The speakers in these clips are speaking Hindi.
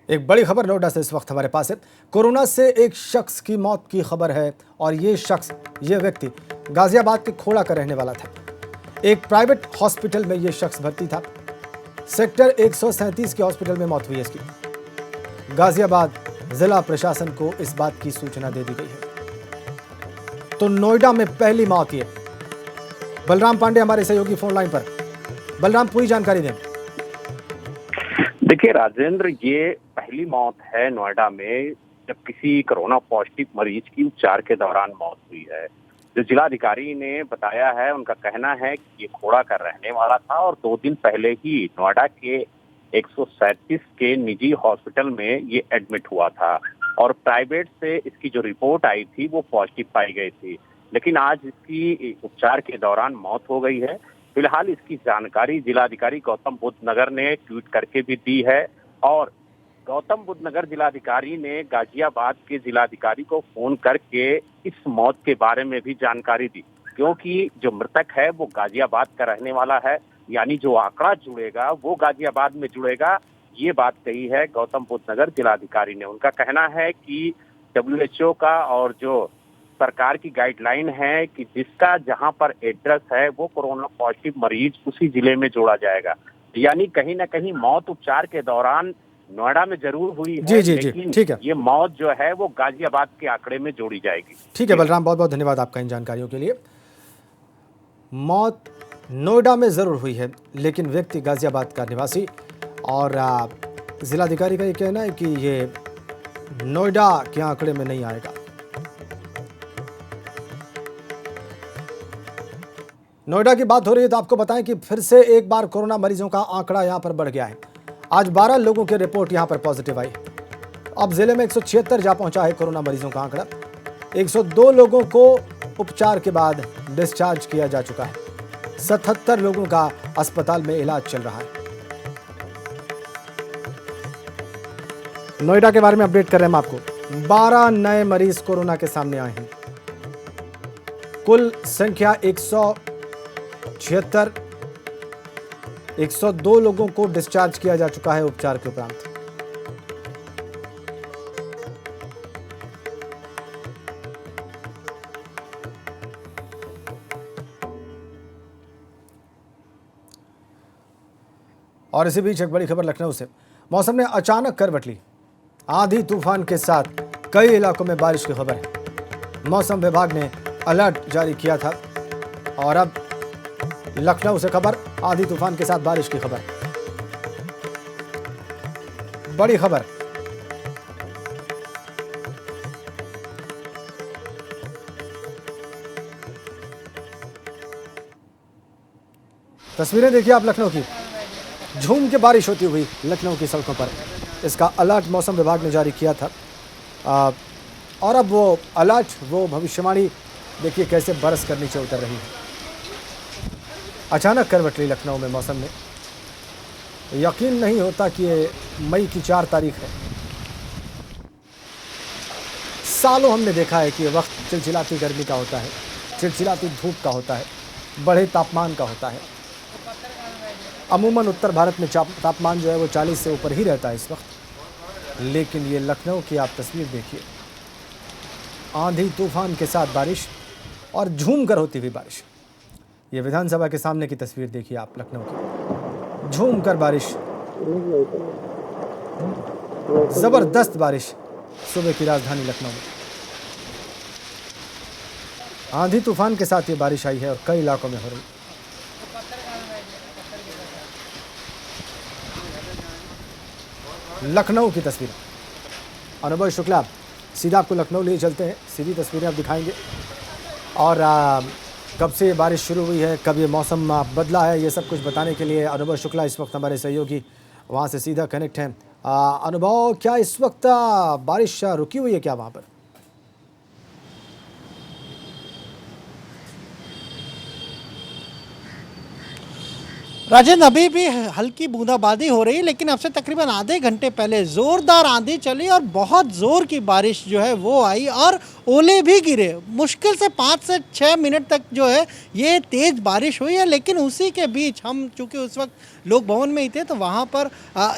एक बड़ी खबर नोएडा से इस वक्त हमारे पास है। कोरोना से एक शख्स की मौत की खबर है और ये व्यक्ति गाजियाबाद के खोड़ा का रहने वाला था। एक प्राइवेट हॉस्पिटल में ये शख्स भर्ती था। सेक्टर 137 के हॉस्पिटल में मौत हुई है इसकी। गाजियाबाद जिला प्रशासन को इस बात की सूचना दे दी गई है। तो नोएडा में पहली मौत ये। बलराम पांडे हमारे सहयोगी फोन लाइन पर। बलराम, पूरी जानकारी दें। देखिए राजेंद्र, ये पहली मौत है नोएडा में जब किसी कोरोना पॉजिटिव मरीज की उपचार के दौरान मौत हुई है। जो जिलाधिकारी ने बताया है, उनका कहना है कि ये खोड़ा का रहने वाला था और 2 दिन पहले ही नोएडा के 137 के निजी हॉस्पिटल में ये एडमिट हुआ था और प्राइवेट से इसकी जो रिपोर्ट आई थी वो पॉजिटिव पाई गई थी, लेकिन आज इसकी उपचार के दौरान मौत हो गई है। फिलहाल इसकी जानकारी जिलाधिकारी गौतम बुद्ध नगर ने ट्वीट करके भी दी है और गौतम बुद्ध नगर जिलाधिकारी ने गाजियाबाद के जिलाधिकारी को फोन करके इस मौत के बारे में भी जानकारी दी, क्योंकि जो मृतक है वो गाजियाबाद का रहने वाला है, यानी जो आंकड़ा जुड़ेगा वो गाजियाबाद में जुड़ेगा। ये बात कही है गौतम बुद्ध नगर जिलाधिकारी ने। उनका कहना है कि WHO का और जो सरकार की गाइडलाइन है कि जिसका जहां पर एड्रेस है वो कोरोना पॉजिटिव मरीज उसी जिले में जोड़ा जाएगा, यानी कहीं ना कहीं मौत उपचार के दौरान नोएडा में जरूर हुई है, लेकिन ठीक है। ये मौत जो है वो गाजियाबाद के आंकड़े में जोड़ी जाएगी। ठीक है बलराम, बहुत बहुत धन्यवाद आपका इन जानकारियों के लिए। मौत नोएडा में जरूर हुई है, लेकिन व्यक्ति गाजियाबाद का निवासी और जिलाधिकारी का ये कहना है कि ये नोएडा के आंकड़े में नहीं आएगा। नोएडा की बात हो रही है तो आपको बताएं कि फिर से एक बार कोरोना मरीजों का आंकड़ा यहां पर बढ़ गया है। आज 12 लोगों की रिपोर्ट यहां पर पॉजिटिव आई। अब जिले में 176 जा पहुंचा है कोरोना मरीजों का आंकड़ा। 102 लोगों को उपचार के बाद डिस्चार्ज किया जा चुका है। 77 लोगों का अस्पताल में इलाज चल रहा है। नोएडा के बारे में अपडेट कर रहे हैं हम आपको। 12 नए मरीज कोरोना के सामने आए हैं। कुल संख्या 176। 102 लोगों को डिस्चार्ज किया जा चुका है उपचार के उपरांत। और इसी बीच एक बड़ी खबर लखनऊ से। मौसम ने अचानक करवट ली। आंधी तूफान के साथ कई इलाकों में बारिश की खबर है। मौसम विभाग ने अलर्ट जारी किया था और अब लखनऊ से खबर, आंधी तूफान के साथ बारिश की खबर। बड़ी खबर। तस्वीरें देखिए आप लखनऊ की। झूम के बारिश होती हुई लखनऊ की सड़कों पर। इसका अलर्ट मौसम विभाग ने जारी किया था और अब वो अलर्ट, वो भविष्यवाणी देखिए कैसे बरस कर नीचे उतर रही है। अचानक करवट ली लखनऊ में मौसम में। यकीन नहीं होता कि ये मई की 4 तारीख है। सालों हमने देखा है कि ये वक्त चिलचिलाती गर्मी का होता है, चिलचिलाती धूप का होता है, बढ़े तापमान का होता है। अमूमन उत्तर भारत में तापमान जो है वो 40 से ऊपर ही रहता है इस वक्त, लेकिन ये लखनऊ की आप तस्वीर देखिए। आंधी तूफान के साथ बारिश और झूम कर होती हुई बारिश। ये विधानसभा के सामने की तस्वीर देखिए आप लखनऊ की। झूम कर बारिश, जबरदस्त बारिश सुबह की राजधानी लखनऊ में। आंधी तूफान के साथ ये बारिश आई है और कई इलाकों में हो रही। लखनऊ की तस्वीर। अनुभव शुक्ला सीधा आपको लखनऊ ले चलते हैं, सीधी तस्वीरें आप दिखाएंगे। और कब से ये बारिश शुरू हुई है, कब ये मौसम बदला है, ये सब कुछ बताने के लिए अनुभव शुक्ला इस वक्त हमारे सहयोगी वहाँ से सीधा कनेक्ट हैं। अनुभव, क्या इस वक्त बारिश रुकी हुई है क्या वहाँ पर? राजेंद्र, अभी भी हल्की बूंदाबांदी हो रही है, लेकिन अब से तकरीबन आधे घंटे पहले ज़ोरदार आंधी चली और बहुत ज़ोर की बारिश जो है वो आई और ओले भी गिरे। मुश्किल से 5 से 6 मिनट तक जो है ये तेज़ बारिश हुई है, लेकिन उसी के बीच हम चूँकि उस वक्त लोक भवन में ही थे तो वहाँ पर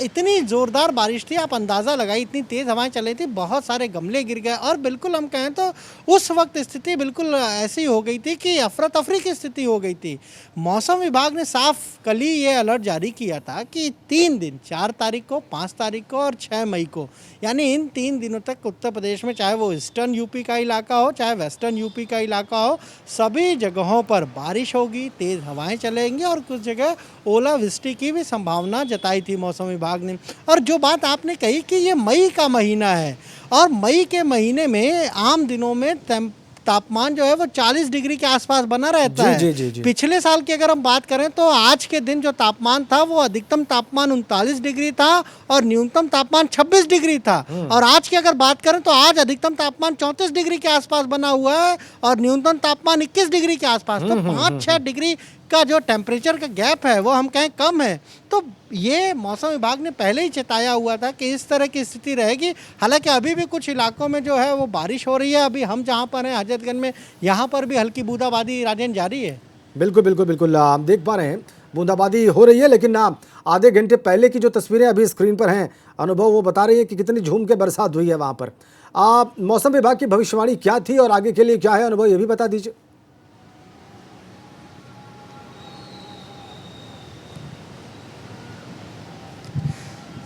इतनी ज़ोरदार बारिश थी, आप अंदाज़ा लगाइए, इतनी तेज़ हवाएं चल रही थी, बहुत सारे गमले गिर गए और बिल्कुल हम कहें तो उस वक्त स्थिति बिल्कुल ऐसी हो गई थी कि अफरा तफरी की स्थिति हो गई थी। मौसम विभाग ने साफ कल ही ये अलर्ट जारी किया था कि 3 दिन 4 तारीख को, 5 तारीख को और 6 मई को, यानी इन 3 दिनों तक उत्तर प्रदेश में चाहे वो ईस्टर्न यूपी का इलाका हो चाहे वेस्टर्न यूपी का इलाका हो, सभी जगहों पर बारिश होगी, तेज़ हवाएं चलेंगी और कुछ जगह ओलावृष्टि की भी संभावना जताई थी मौसम विभाग ने। और जो बात आपने कही कि ये मई का महीना है और मई के महीने में आम दिनों में तापमान जो है वो 40 डिग्री के आसपास बना रहता है। जी। पिछले साल की अगर हम बात करें तो आज के दिन जो तापमान था वो अधिकतम तापमान 39 डिग्री था और न्यूनतम तापमान 26 डिग्री था। और आज की अगर बात करें तो आज अधिकतम तापमान 34 डिग्री के आसपास बना हुआ है और न्यूनतम तापमान 21 डिग्री के आसपास। तो 5-6 डिग्री का जो टेम्परेचर का गैप है वो हम कहें कम है। तो ये मौसम विभाग ने पहले ही चेताया हुआ था कि इस तरह की स्थिति रहेगी। हालांकि अभी भी कुछ इलाकों में जो है वो बारिश हो रही है। अभी हम जहाँ पर हैं हजरतगंज में, यहाँ पर भी हल्की बूंदाबांदी राजेंद्र जारी है। बिल्कुल हम देख पा रहे हैं बूंदाबांदी हो रही है, लेकिन आधे घंटे पहले की जो तस्वीरें अभी स्क्रीन पर हैं, अनुभव वो बता रही है कि कितनी झूम के बरसात हुई है वहाँ पर। मौसम विभाग की भविष्यवाणी क्या थी और आगे के लिए क्या है अनुभव, ये भी बता दीजिए।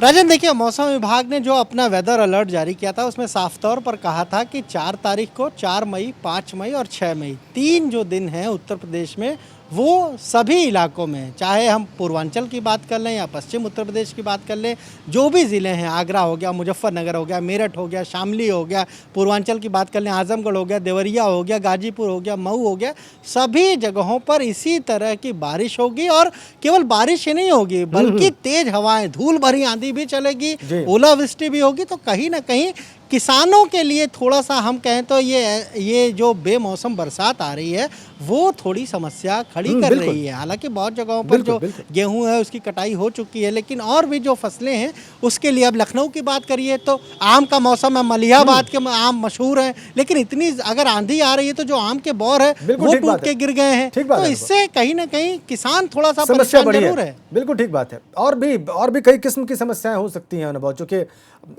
राजन देखिए, मौसम विभाग ने जो अपना वेदर अलर्ट जारी किया था उसमें साफ तौर पर कहा था कि 4 तारीख को, 4 मई, 5 मई और 6 मई 3 जो दिन हैं उत्तर प्रदेश में वो सभी इलाकों में, चाहे हम पूर्वांचल की बात कर लें या पश्चिम उत्तर प्रदेश की बात कर लें, जो भी ज़िले हैं, आगरा हो गया, मुजफ्फरनगर हो गया, मेरठ हो गया, शामली हो गया, पूर्वांचल की बात कर लें, आजमगढ़ हो गया, देवरिया हो गया, गाजीपुर हो गया, मऊ हो गया, सभी जगहों पर इसी तरह की बारिश होगी। और केवल बारिश ही नहीं होगी बल्कि तेज़ हवाएं, धूल भरी आंधी भी चलेगी, ओलावृष्टि भी होगी। तो कहीं ना कहीं किसानों के लिए थोड़ा सा हम कहें तो ये जो बेमौसम बरसात आ रही है वो थोड़ी समस्या खड़ी कर रही है। हालांकि बहुत जगहों पर जो गेहूं है उसकी कटाई हो चुकी है, लेकिन और भी जो फसलें हैं उसके लिए, अब लखनऊ की बात करिए तो आम का मौसम है, मलिहाबाद के आम मशहूर हैं, लेकिन इतनी अगर आंधी आ रही है तो जो आम के बौर है वो टूट के गिर गए हैं। तो इससे कहीं ना कहीं किसान थोड़ा सा परेशान जरूर है। बिल्कुल ठीक बात है। और भी कई किस्म की समस्याएं हो सकती हैं अनुभव, चूंकि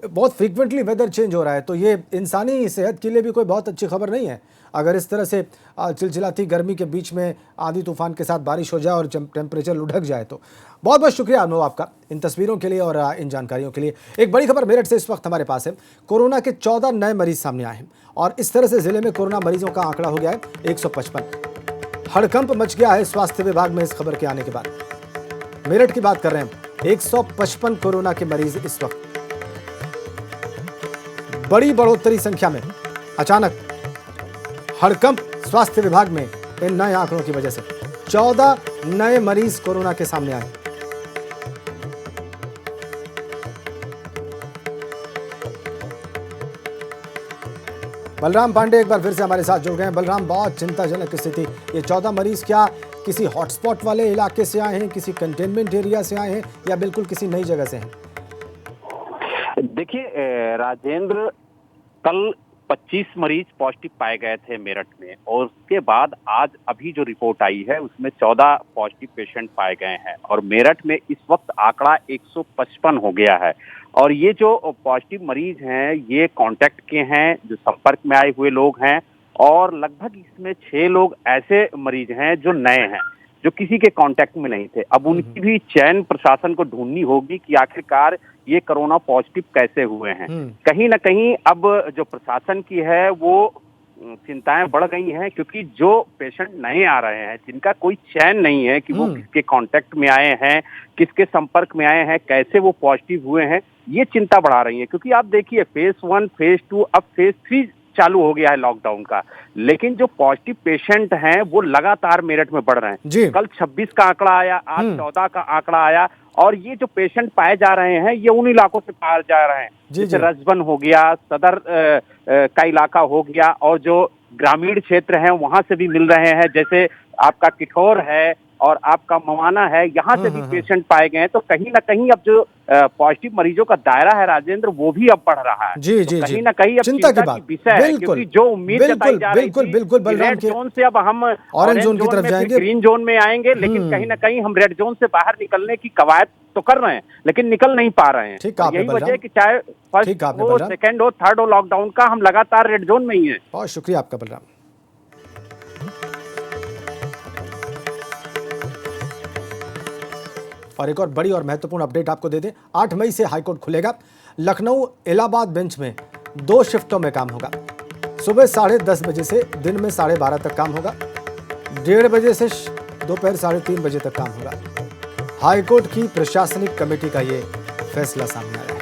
बहुत फ्रीक्वेंटली वेदर चेंज हो रहा है, तो ये इंसानी सेहत के लिए भी कोई बहुत अच्छी खबर नहीं है अगर इस तरह से चिलचिलाती गर्मी के बीच में आंधी तूफान के साथ बारिश हो जाए और टेम्परेचर लुढ़क जाए। तो बहुत बहुत शुक्रिया अनुभव आपका इन तस्वीरों के लिए और इन जानकारियों के लिए। एक बड़ी खबर मेरठ से इस वक्त हमारे पास है। कोरोना के 14 नए मरीज सामने आए हैं और इस तरह से जिले में कोरोना मरीजों का आंकड़ा हो गया है 155। हड़कंप मच गया है स्वास्थ्य विभाग में इस खबर के आने के बाद। मेरठ की बात कर रहे हैं, 155 कोरोना के मरीज इस वक्त। बड़ी बढ़ोतरी संख्या में अचानक हड़कंप स्वास्थ्य विभाग में इन नए आंकड़ों की वजह से 14 नए मरीज कोरोना के सामने आए। बलराम पांडे एक बार फिर से हमारे साथ जुड़ गए हैं। बलराम, बहुत चिंताजनक स्थिति। ये 14 मरीज क्या किसी हॉटस्पॉट वाले इलाके से आए हैं, किसी कंटेनमेंट एरिया से आए हैं या बिल्कुल किसी नई जगह से हैं? देखिए राजेंद्र, कल 25 मरीज पॉजिटिव पाए गए थे मेरठ में और उसके बाद आज अभी जो रिपोर्ट आई है उसमें 14 पॉजिटिव पेशेंट पाए गए हैं और मेरठ में इस वक्त आंकड़ा 155 हो गया है। और ये जो पॉजिटिव मरीज हैं ये कांटेक्ट के हैं, जो संपर्क में आए हुए लोग हैं और लगभग इसमें 6 लोग ऐसे मरीज हैं जो नए हैं, जो किसी के कांटेक्ट में नहीं थे। अब उनकी भी चयन प्रशासन को ढूंढनी होगी कि आखिरकार ये कोरोना पॉजिटिव कैसे हुए हैं। कहीं ना कहीं अब जो प्रशासन की है वो चिंताएं बढ़ गई हैं, क्योंकि जो पेशेंट नए आ रहे हैं जिनका कोई चयन नहीं है कि वो किसके कांटेक्ट में आए हैं, किसके संपर्क में आए हैं, कैसे वो पॉजिटिव हुए हैं, ये चिंता बढ़ा रही है। क्योंकि आप देखिए फेज 1, फेज 2, अब फेज 3 चालू हो गया है लॉकडाउन का, लेकिन जो पॉजिटिव पेशेंट हैं वो लगातार मेरठ में बढ़ रहे हैं। कल 26 का आंकड़ा आया, आज 14 का आंकड़ा आया और ये जो पेशेंट पाए जा रहे हैं ये उन इलाकों से पाए जा रहे हैं, जैसे रजबन हो गया, सदर का इलाका हो गया और जो ग्रामीण क्षेत्र हैं वहां से भी मिल रहे हैं, जैसे आपका किठौर है, और आपका मवाना है, यहाँ से भी पेशेंट पाए गए हैं। तो कहीं ना कहीं अब जो पॉजिटिव मरीजों का दायरा है राजेंद्र, वो भी अब बढ़ रहा है। जी तो जी कहीं जी, ना कहीं अब चिंता की चिंता बात। की विषय है, बिल्कुल क्योंकि जो उम्मीद जताई जा रही बिल्कुल थी बिल्कुल कि बलराम रेड के जोन से अब हम ऑरेंज जोन की जोन तरफ में फिर जाएंगे। ग्रीन जोन में आएंगे, लेकिन कहीं ना कहीं हम रेड जोन से बाहर निकलने की कवायद तो कर रहे हैं, लेकिन निकल नहीं पा रहे हैं। ठीक कहा आपने यही वजह है बलराम, कि चाहे फर्स्ट ठीक कहा आपने हो, बलराम, सेकेंड हो, थर्ड हो, लॉकडाउन का हम लगातार रेड जोन में ही है। बहुत शुक्रिया आपका बलराम। और एक और बड़ी और महत्वपूर्ण अपडेट आपको दे दें, 8 मई से हाईकोर्ट खुलेगा। लखनऊ इलाहाबाद बेंच में 2 शिफ्टों में काम होगा। सुबह 10:30 बजे से दिन में 12:30 तक काम होगा। 1:30 बजे से दोपहर 3:30 बजे तक काम होगा। हाईकोर्ट की प्रशासनिक कमेटी का ये फैसला सामने आया है।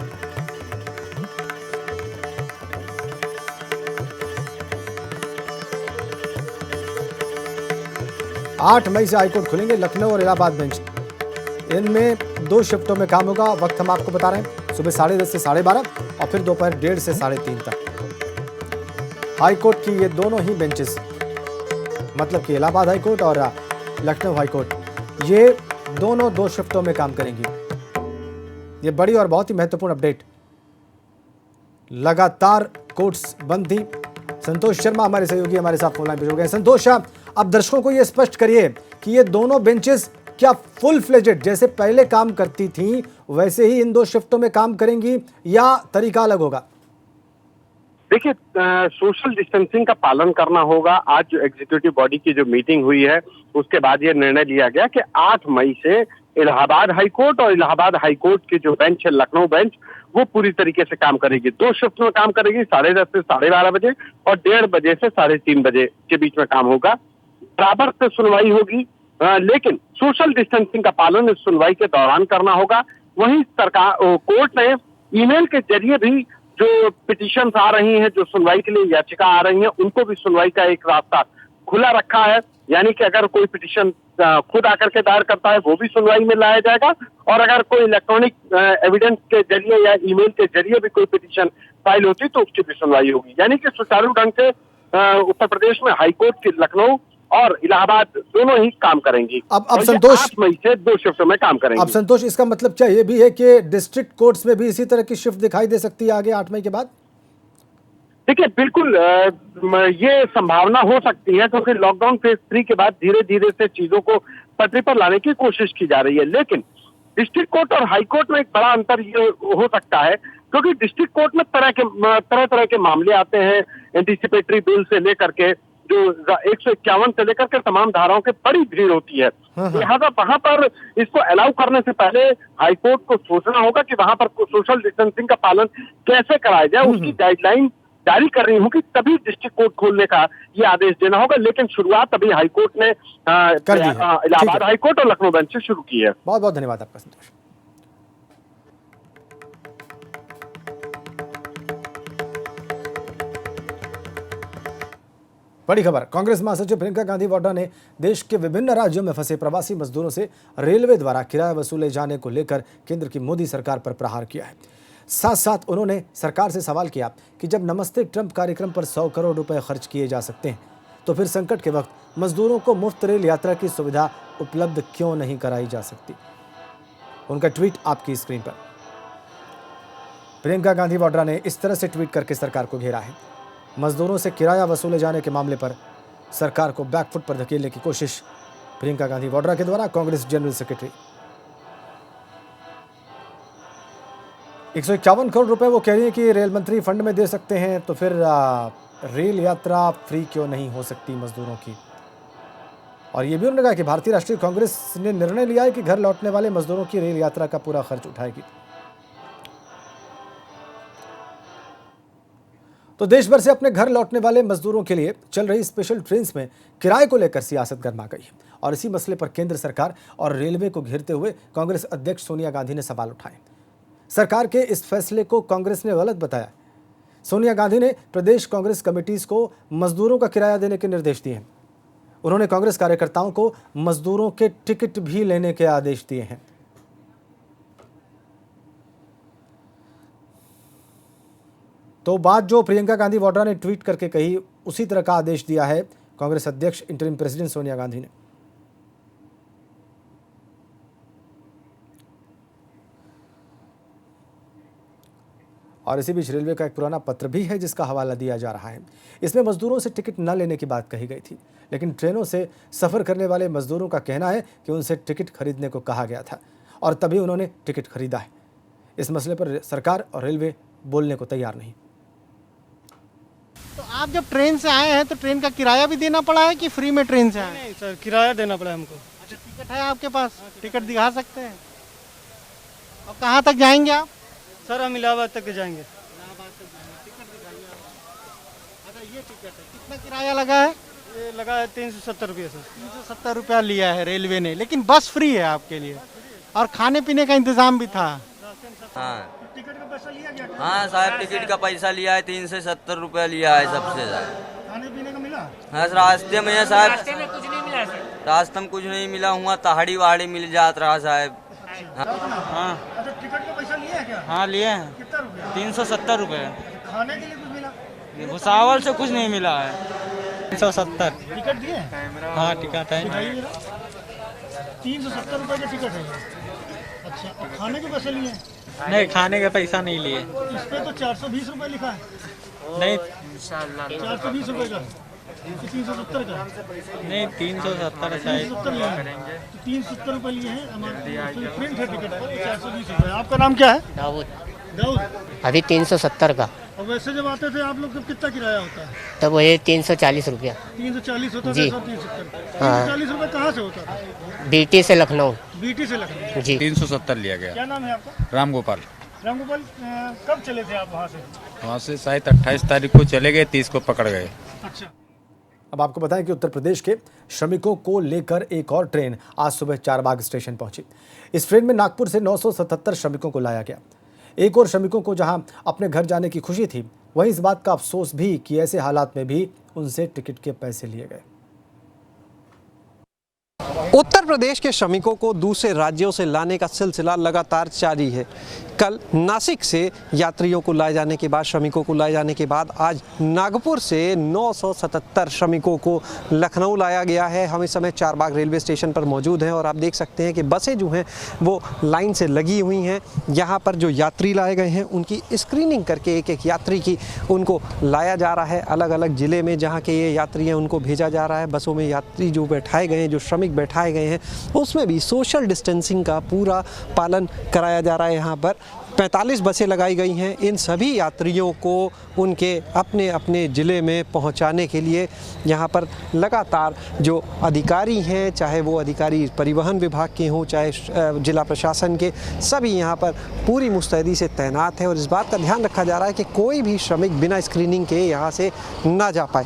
आठ मई से हाईकोर्ट खुलेंगे लखनऊ और इलाहाबाद बेंच। इनमें 2 शिफ्टों में काम होगा। वक्त हम आपको बता रहे हैं, सुबह 10:30 से 12:30 और फिर दोपहर 1:30 से 3:30 तक। हाईकोर्ट की ये दोनों ही बेंचेस, मतलब कि इलाहाबाद हाईकोर्ट और लखनऊ हाईकोर्ट, ये दोनों 2 शिफ्टों में काम करेंगी। ये बड़ी और बहुत ही महत्वपूर्ण अपडेट। लगातार कोर्ट्स बंद थी। संतोष शर्मा हमारे सहयोगी हमारे साथ फोन लाइन पे जुड़ गए। संतोष, अब दर्शकों को ये स्पष्ट करिए कि ये दोनों बेंचेस क्या फुल फ्लेजेड जैसे पहले काम करती थी वैसे ही इन 2 शिफ्टों में काम करेंगी या तरीका अलग होगा? देखिए, सोशल डिस्टेंसिंग का पालन करना होगा। आज जो एग्जीक्यूटिव बॉडी की जो मीटिंग हुई है उसके बाद ये निर्णय लिया गया कि 8 मई से इलाहाबाद हाईकोर्ट और इलाहाबाद हाईकोर्ट की जो बेंच है लखनऊ बेंच, वो पूरी तरीके से काम करेगी। 2 शिफ्ट में काम करेगी, 10:30 से 12:30 बजे और 1:30 बजे से 3:30 बजे के बीच में काम होगा। बराबर से सुनवाई होगी, लेकिन सोशल डिस्टेंसिंग का पालन इस सुनवाई के दौरान करना होगा। वहीं सरकार कोर्ट ने ईमेल के जरिए भी जो पिटीशन आ रही हैं, जो सुनवाई के लिए याचिका आ रही हैं, उनको भी सुनवाई का एक रास्ता खुला रखा है। यानी कि अगर कोई पिटीशन खुद आकर के दायर करता है वो भी सुनवाई में लाया जाएगा, और अगर कोई इलेक्ट्रॉनिक एविडेंस के जरिए या ईमेल के जरिए भी कोई पिटीशन फाइल होती तो उसकी भी सुनवाई होगी। यानी कि सुचारू ढंग से उत्तर प्रदेश में हाईकोर्ट की लखनऊ और इलाहाबाद दोनों ही काम करेंगी। अब संतोष, 8 मई से 2 शिफ्टों में काम करेंगे। अब संतोष, इसका मतलब क्या ये भी है कि डिस्ट्रिक्ट कोर्ट्स में भी इसी तरह की शिफ्ट दिखाई दे सकती है आगे 8 मई के बाद? देखिए, बिल्कुल ये संभावना हो सकती है, क्योंकि लॉकडाउन फेज 3 के बाद धीरे धीरे से चीजों को पटरी पर लाने की कोशिश की जा रही है। लेकिन डिस्ट्रिक्ट कोर्ट और हाई कोर्ट में एक बड़ा अंतर ये हो सकता है, क्योंकि डिस्ट्रिक्ट कोर्ट में तरह तरह के मामले आते हैं। एंटीसिपेटरी बिल से लेकर के जो 151 से लेकर के तमाम धाराओं की बड़ी भीड़ होती है। लिहाजा वहां पर इसको अलाउ करने से पहले हाईकोर्ट को सोचना होगा कि वहां पर सोशल डिस्टेंसिंग का पालन कैसे कराया जाए। उसकी गाइडलाइन जारी कर रही होगी, तभी डिस्ट्रिक्ट कोर्ट खोलने का ये आदेश देना होगा। लेकिन शुरुआत अभी हाईकोर्ट ने इलाहाबाद हाईकोर्ट और लखनऊ बेंच से शुरू की है। बहुत बहुत धन्यवाद आपका संतोष। बड़ी खबर, कांग्रेस महासचिव प्रियंका गांधी वाड्रा ने देश के विभिन्न राज्यों में फंसे प्रवासी मजदूरों से रेलवे द्वारा किराया वसूले जाने को लेकर केंद्र की मोदी सरकार पर प्रहार किया है। साथ साथ उन्होंने सरकार से सवाल किया कि जब नमस्ते ट्रंप कार्यक्रम पर 100 करोड़ रुपए खर्च किए जा सकते हैं तो फिर संकट के वक्त मजदूरों को मुफ्त रेल यात्रा की सुविधा उपलब्ध क्यों नहीं कराई जा सकती। उनका ट्वीट आपकी स्क्रीन पर। प्रियंका गांधी वाड्रा ने इस तरह से ट्वीट करके सरकार को घेरा है। मजदूरों से किराया वसूले जाने के मामले पर सरकार को बैकफुट पर धकेलने की कोशिश प्रियंका गांधी वाड्रा के द्वारा। कांग्रेस जनरल सेक्रेटरी 151 करोड़ रुपए वो कह रही है कि रेल मंत्री फंड में दे सकते हैं, तो फिर रेल यात्रा फ्री क्यों नहीं हो सकती मजदूरों की। और ये भी उन्होंने कहा कि भारतीय राष्ट्रीय कांग्रेस ने निर्णय लिया है कि घर लौटने वाले मजदूरों की रेल यात्रा का पूरा खर्च उठाएगी। तो देश भर से अपने घर लौटने वाले मजदूरों के लिए चल रही स्पेशल ट्रेन में किराए को लेकर सियासत गर्मा गई है और इसी मसले पर केंद्र सरकार और रेलवे को घेरते हुए कांग्रेस अध्यक्ष सोनिया गांधी ने सवाल उठाए। सरकार के इस फैसले को कांग्रेस ने गलत बताया। सोनिया गांधी ने प्रदेश कांग्रेस कमेटीज को मजदूरों का किराया देने के निर्देश दिए हैं। उन्होंने कांग्रेस कार्यकर्ताओं को मजदूरों के टिकट भी लेने के आदेश दिए हैं। तो बात जो प्रियंका गांधी वाड्रा ने ट्वीट करके कही उसी तरह का आदेश दिया है कांग्रेस अध्यक्ष इंटरिम प्रेसिडेंट सोनिया गांधी ने। और इसी बीच रेलवे का एक पुराना पत्र भी है जिसका हवाला दिया जा रहा है। इसमें मजदूरों से टिकट न लेने की बात कही गई थी, लेकिन ट्रेनों से सफ़र करने वाले मजदूरों का कहना है कि उनसे टिकट खरीदने को कहा गया था और तभी उन्होंने टिकट खरीदा है। इस मसले पर सरकार और रेलवे बोलने को तैयार नहीं। तो आप जब ट्रेन से आए हैं तो ट्रेन का किराया भी देना पड़ा है कि फ्री में ट्रेन से आए? नहीं सर, किराया देना पड़ा हमको। अच्छा, टिकट है आपके पास? टिकट दिखा सकते हैं? और कहाँ तक जाएंगे आप? सर हम इलाहाबाद तक जाएंगे। इलाहाबाद तक जाएंगे, टिकट दिखाइए आप। अच्छा, ये टिकट है, कितना किराया लगा है? ये लगा है 370 रुपये सर। 370 रुपया लिया है रेलवे ने, लेकिन बस फ्री है आपके लिए और खाने पीने का इंतजाम भी था। हाँ टिकट का पैसा लिया गया? हाँ साहब, टिकट का पैसा लिया है, 370 रुपया लिया है सबसे ज़्यादा। खाने पीने का मिला? हाँ रास्ते में है साहब, रास्ते में कुछ नहीं मिला सर। रास्ते में कुछ नहीं मिला, हुआ तहाड़ी वहाड़ी मिल जात रहा साहब। हाँ। अच्छा, टिकट का पैसा लिया है क्या? हाँ लिए हैं। कितना रुपया? 370 रुपये। खाने के लिए कुछ मिला? भुसावल से कुछ नहीं मिला है। 370। टिकट दिए? हाँ टिकट है। 370 रुपये का टिकट है। अच्छा, और खाने के पैसे लिए? नहीं, खाने का पैसा नहीं लिए। इस पे तो 420 रुपये लिखा है। नहीं 420 रुपये का, 370 का? नहीं 370 शायद। 370 रुपये लिए हैं हमारे प्रिंट है टिकट पर 420 रुपये। आपका नाम क्या है? दाऊद। दाऊद। अभी 370 का। और वैसे जब आते थे आप लोग तब कितना किराया होता है? तब वही 340 रुपया। 340 होता था? जी। 370। हाँ। 340 रुपये कहाँ से होता था? बीटी से लखनऊ। बीटी से लखनऊ। जी। 370 लिया गया। क्या नाम है आपका? रामगोपाल। रामगोपाल, कब चले थे आप वहाँ से? वहाँ से शायद 28 तारीख को चले गए, 30 को पकड़ गए। अच्छा। अब आपको बताएं कि उत्तर प्रदेश के श्रमिकों को लेकर एक और ट्रेन आज सुबह चारबाग स्टेशन पहुंची। इस ट्रेन में नागपुर से 977 श्रमिकों को लाया गया। एक और श्रमिकों को जहां अपने घर जाने की खुशी थी, वहीं इस बात का अफसोस भी कि ऐसे हालात में भी उनसे टिकट के पैसे लिए गए। उत्तर प्रदेश के श्रमिकों को दूसरे राज्यों से लाने का सिलसिला लगातार जारी है। कल नासिक से यात्रियों को लाए जाने के बाद, श्रमिकों को लाए जाने के बाद आज नागपुर से 977 श्रमिकों को लखनऊ लाया गया है। हम इस समय चारबाग रेलवे स्टेशन पर मौजूद हैं और आप देख सकते हैं कि बसें जो हैं वो लाइन से लगी हुई हैं। यहाँ पर जो यात्री लाए गए हैं उनकी स्क्रीनिंग करके एक एक यात्री की उनको लाया जा रहा है। अलग अलग ज़िले में जहाँ के ये यात्री हैं उनको भेजा जा रहा है। बसों में यात्री जो बैठाए गए हैं, जो श्रमिक बैठाए गए हैं, उसमें भी सोशल डिस्टेंसिंग का पूरा पालन कराया जा रहा है। यहाँ पर 45 बसें लगाई गई हैं। इन सभी यात्रियों को उनके अपने अपने ज़िले में पहुंचाने के लिए यहाँ पर लगातार जो अधिकारी हैं, चाहे वो अधिकारी परिवहन विभाग के हों, चाहे जिला प्रशासन के, सभी यहाँ पर पूरी मुस्तैदी से तैनात है और इस बात का ध्यान रखा जा रहा है कि कोई भी श्रमिक बिना स्क्रीनिंग के यहाँ से ना जा पाए।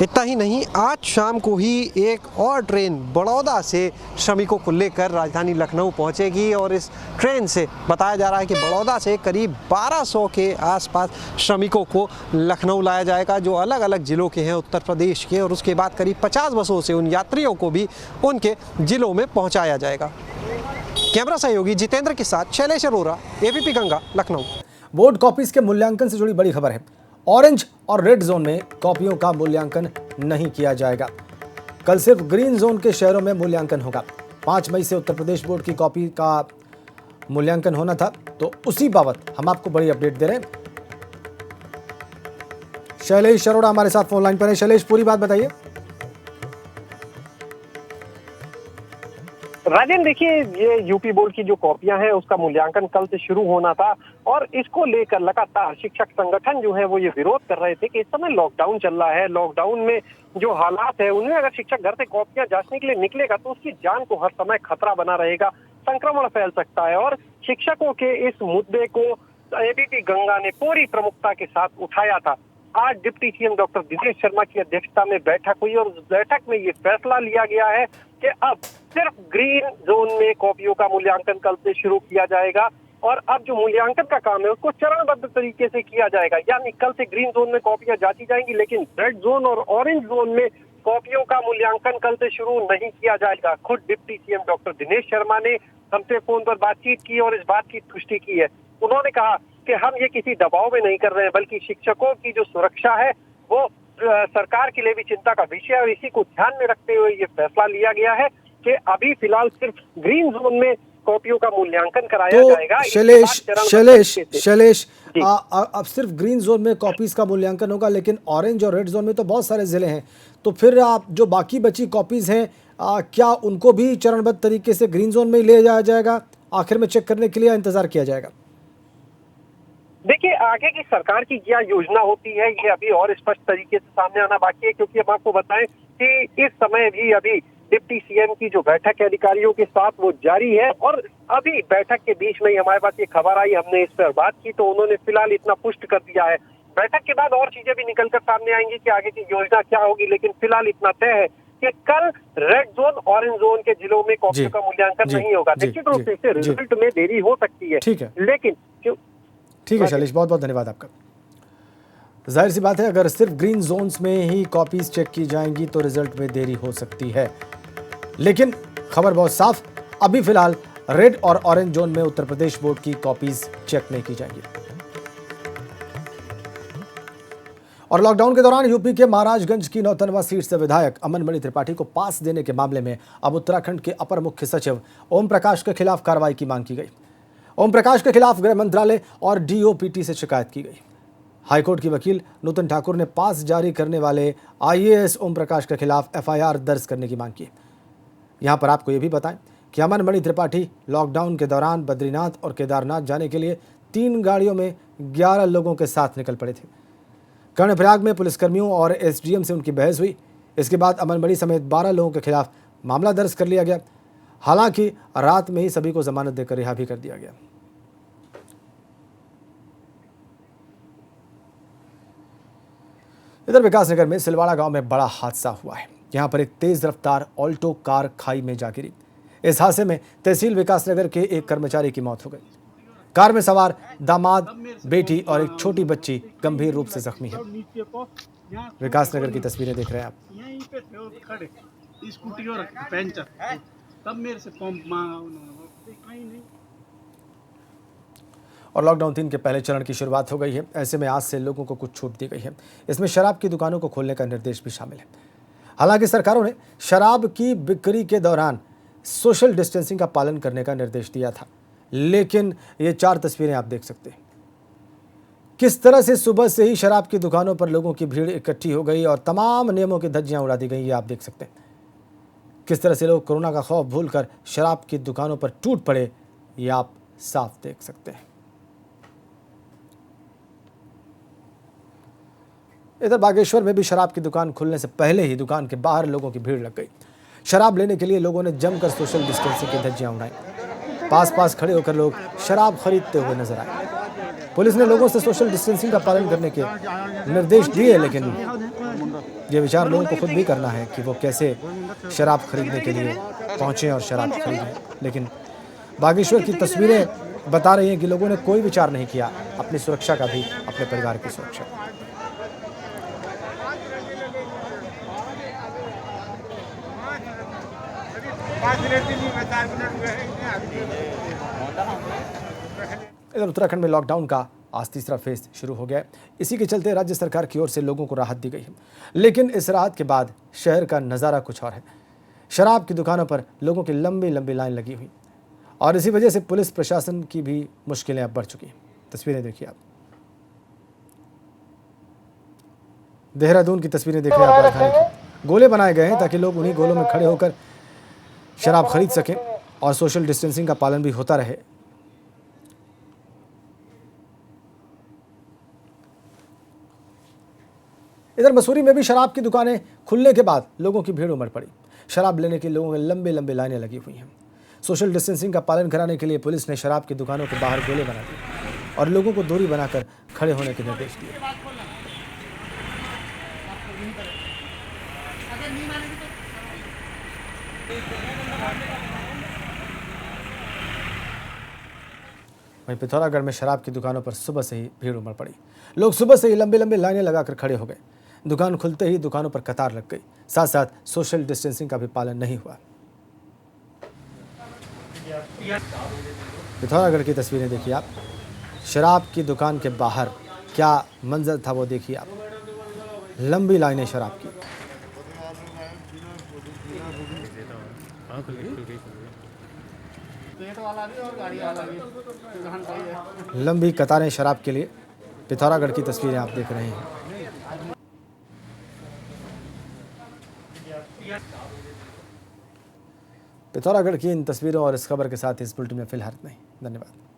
इतना ही नहीं, आज शाम को ही एक और ट्रेन बड़ौदा से श्रमिकों को लेकर राजधानी लखनऊ पहुंचेगी और इस ट्रेन से बताया जा रहा है कि बड़ौदा से करीब 1200 के आसपास श्रमिकों को लखनऊ लाया जाएगा, जो अलग अलग ज़िलों के हैं उत्तर प्रदेश के, और उसके बाद करीब 50 बसों से उन यात्रियों को भी उनके ज़िलों में पहुँचाया जाएगा। कैमरा सहयोगी जितेंद्र के साथ Shailesh Arora, ABP Ganga, Lucknow. Board copies के मूल्यांकन से जुड़ी बड़ी खबर है। ऑरेंज और रेड जोन में कॉपियों का मूल्यांकन नहीं किया जाएगा। कल सिर्फ ग्रीन जोन के शहरों में मूल्यांकन होगा। 5 मई से उत्तर प्रदेश बोर्ड की कॉपी का मूल्यांकन होना था, तो उसी बाबत हम आपको बड़ी अपडेट दे रहे हैं। शैलेश अरोड़ा हमारे साथ फोन लाइन पर है। शैलेश, पूरी बात बताइए। राजेंद्र, देखिए, ये यूपी बोर्ड की जो कॉपियां हैं उसका मूल्यांकन कल से शुरू होना था और इसको लेकर लगातार शिक्षक संगठन जो है वो ये विरोध कर रहे थे कि इस समय लॉकडाउन चल रहा है। लॉकडाउन में जो हालात है उनमें अगर शिक्षक घर से कॉपियां जांचने के लिए निकलेगा तो उसकी जान को हर समय खतरा बना रहेगा, संक्रमण फैल सकता है। और शिक्षकों के इस मुद्दे को ABP गंगा ने पूरी प्रमुखता के साथ उठाया था। आज deputy CM doctor Dinesh Sharma की अध्यक्षता में बैठक हुई और उस बैठक में ये फैसला लिया गया है कि अब सिर्फ ग्रीन जोन में कॉपियों का मूल्यांकन कल से शुरू किया जाएगा और अब जो मूल्यांकन का काम है उसको चरणबद्ध तरीके से किया जाएगा। यानी कल से ग्रीन जोन में कॉपियां जांची जाएंगी, लेकिन रेड जोन और ऑरेंज जोन में कॉपियों का मूल्यांकन कल से शुरू नहीं किया जाएगा। खुद deputy CM doctor Dinesh Sharma ने हमसे फोन पर बातचीत की और इस बात की पुष्टि की है। उन्होंने कहा कि हम ये किसी दबाव में नहीं कर रहे हैं, बल्कि शिक्षकों की जो सुरक्षा है वो सरकार के लिए भी चिंता का विषय है और इसी को ध्यान में रखते हुए ये फैसला लिया गया है कि अभी फिलहाल सिर्फ ग्रीन जोन में कॉपियों का मूल्यांकन कराया जाएगा। शैलेश, अब सिर्फ ग्रीन जोन में कॉपीज का मूल्यांकन होगा, लेकिन ऑरेंज और रेड जोन में तो बहुत सारे जिले हैं, तो फिर आप जो बाकी बची कॉपीज हैं क्या उनको भी चरणबद्ध तरीके से ग्रीन जोन में ही ले जाया जाएगा, आखिर में चेक करने के लिए इंतजार किया जाएगा? देखिए, आगे की सरकार की क्या योजना होती है ये अभी और स्पष्ट तरीके से सामने आना बाकी है, क्योंकि हम आपको बताएं कि इस समय भी अभी डिप्टी सीएम की जो बैठक है अधिकारियों के साथ वो जारी है, और अभी बैठक के बीच में ही हमारे पास ये खबर आई, हमने इस पर बात की तो उन्होंने फिलहाल इतना पुष्ट कर दिया है। बैठक के बाद और चीजें भी निकलकर सामने आएंगी कि आगे की योजना क्या होगी, लेकिन फिलहाल इतना तय है कि कल रेड जोन ऑरेंज जोन के जिलों में कॉपियों का मूल्यांकन नहीं होगा। निश्चित रूप से इससे रिजल्ट में देरी हो सकती है, ठीक है, लेकिन ठीक है शैलेश, बहुत बहुत धन्यवाद आपका। जाहिर सी बात है, अगर सिर्फ ग्रीन जोन्स में ही कॉपीज चेक की जाएंगी तो रिजल्ट में देरी हो सकती है, लेकिन खबर बहुत साफ, अभी फिलहाल रेड और ऑरेंज जोन में उत्तर प्रदेश बोर्ड की कॉपीज चेक नहीं की जाएंगी। और लॉकडाउन के दौरान यूपी के महाराजगंज की नौतनवा सीट से विधायक अमन मणि त्रिपाठी को पास देने के मामले में अब उत्तराखंड के अपर मुख्य सचिव ओम प्रकाश के खिलाफ कार्रवाई की मांग की गई। ओम प्रकाश के खिलाफ गृह मंत्रालय और डीओपीटी से शिकायत की गई। हाईकोर्ट की वकील नूतन ठाकुर ने पास जारी करने वाले आईएएस ओम प्रकाश के खिलाफ एफआईआर दर्ज करने की मांग की। यहां पर आपको यह भी बताएं कि अमन मणि त्रिपाठी लॉकडाउन के दौरान बद्रीनाथ और केदारनाथ जाने के लिए 3 गाड़ियों में 11 लोगों के साथ निकल पड़े थे। कर्णप्रयाग में पुलिसकर्मियों और एसडीएम से उनकी बहस हुई। इसके बाद अमन मणि समेत 12 लोगों के खिलाफ मामला दर्ज कर लिया गया। हालांकि रात में ही सभी को जमानत देकर रिहा भी कर दिया गया। इधर विकासनगर में सिलवाड़ा गांव में बड़ा हादसा हुआ है। यहां पर एक तेज रफ्तार ऑल्टो कार खाई में जा गिरी। इस हादसे में तहसील विकासनगर के एक कर्मचारी की मौत हो गई। कार में सवार दामाद, बेटी और एक छोटी बच्ची गंभीर रूप से जख्मी है। विकासनगर की तस्वीरें देख रहे हैं आप। यहीं पे थे वो खड़े, स्कूटी और पंचर, तब मेरे से पंप मांगा उन्होंने, कहीं नहीं। और लॉकडाउन 3 के पहले चरण की शुरुआत हो गई है। ऐसे में आज से लोगों को कुछ छूट दी गई है। इसमें शराब की दुकानों को खोलने का निर्देश भी शामिल है। हालांकि सरकारों ने शराब की बिक्री के दौरान सोशल डिस्टेंसिंग का पालन करने का निर्देश दिया था, लेकिन ये 4 तस्वीरें आप देख सकते हैं। किस तरह से सुबह से ही शराब की दुकानों पर लोगों की भीड़ इकट्ठी हो गई और तमाम नियमों की धज्जियां उड़ा दी गई, ये आप देख सकते हैं। किस तरह से लोग कोरोना का खौफ भूलकर शराब की दुकानों पर टूट पड़े, ये आप साफ देख सकते हैं। इधर बागेश्वर में भी शराब की दुकान खुलने से पहले ही दुकान के बाहर लोगों की भीड़ लग गई। शराब लेने के लिए लोगों ने जमकर सोशल डिस्टेंसिंग की धज्जियां उड़ाई। पास खड़े होकर लोग शराब खरीदते हुए नजर आए। पुलिस ने लोगों से सोशल डिस्टेंसिंग का पालन करने के निर्देश दिए, लेकिन ये विचार लोगों को खुद भी करना है कि वो कैसे शराब खरीदने के लिए पहुंचे और शराब खरीदें। लेकिन बागेश्वर की तस्वीरें बता रही हैं कि लोगों ने कोई विचार नहीं किया अपनी सुरक्षा का भी, अपने परिवार की सुरक्षा। इधर उत्तराखंड में लॉकडाउन का आज तीसरा फेज शुरू हो गया है। इसी के चलते राज्य सरकार की ओर से लोगों को राहत दी गई है, लेकिन इस राहत के बाद शहर का नज़ारा कुछ और है। शराब की दुकानों पर लोगों की लंबी लंबी लाइन लगी हुई और इसी वजह से पुलिस प्रशासन की भी मुश्किलें अब बढ़ चुकी हैं। तस्वीरें देखिए आप, देहरादून की तस्वीरें देख रहे हैं आप। राजधानी की गोले बनाए गए हैं ताकि लोग उन्हीं गोलों में खड़े होकर शराब खरीद सकें और सोशल डिस्टेंसिंग का पालन भी होता रहे। इधर मसूरी में भी शराब की दुकानें खुलने के बाद लोगों की भीड़ उमड़ पड़ी। शराब लेने के लोगों में लंबे लंबे लाइनें लगी हुई हैं। सोशल डिस्टेंसिंग का पालन कराने के लिए पुलिस ने शराब की दुकानों के बाहर गोले बना दिए और लोगों को दूरी बनाकर खड़े होने के निर्देश दिए। वहीं पिथौरागढ़ में शराब की दुकानों पर सुबह से ही भीड़ उमड़ पड़ी। लोग सुबह से ही लंबे लंबे लाइनें लगाकर खड़े हो गए। दुकान खुलते ही दुकानों पर कतार लग गई, साथ साथ सोशल डिस्टेंसिंग का भी पालन नहीं हुआ। पिथौरागढ़ की तस्वीरें देखिए आप। शराब की दुकान के बाहर क्या मंजर था वो देखिए आप। लंबी लाइनें शराब की, लंबी कतारें शराब के लिए पिथौरागढ़ की तस्वीरें आप देख रहे हैं। पिथौरागढ़ की इन तस्वीरों और इस खबर के साथ इस बुलेटिन में फिलहाल नहीं। धन्यवाद।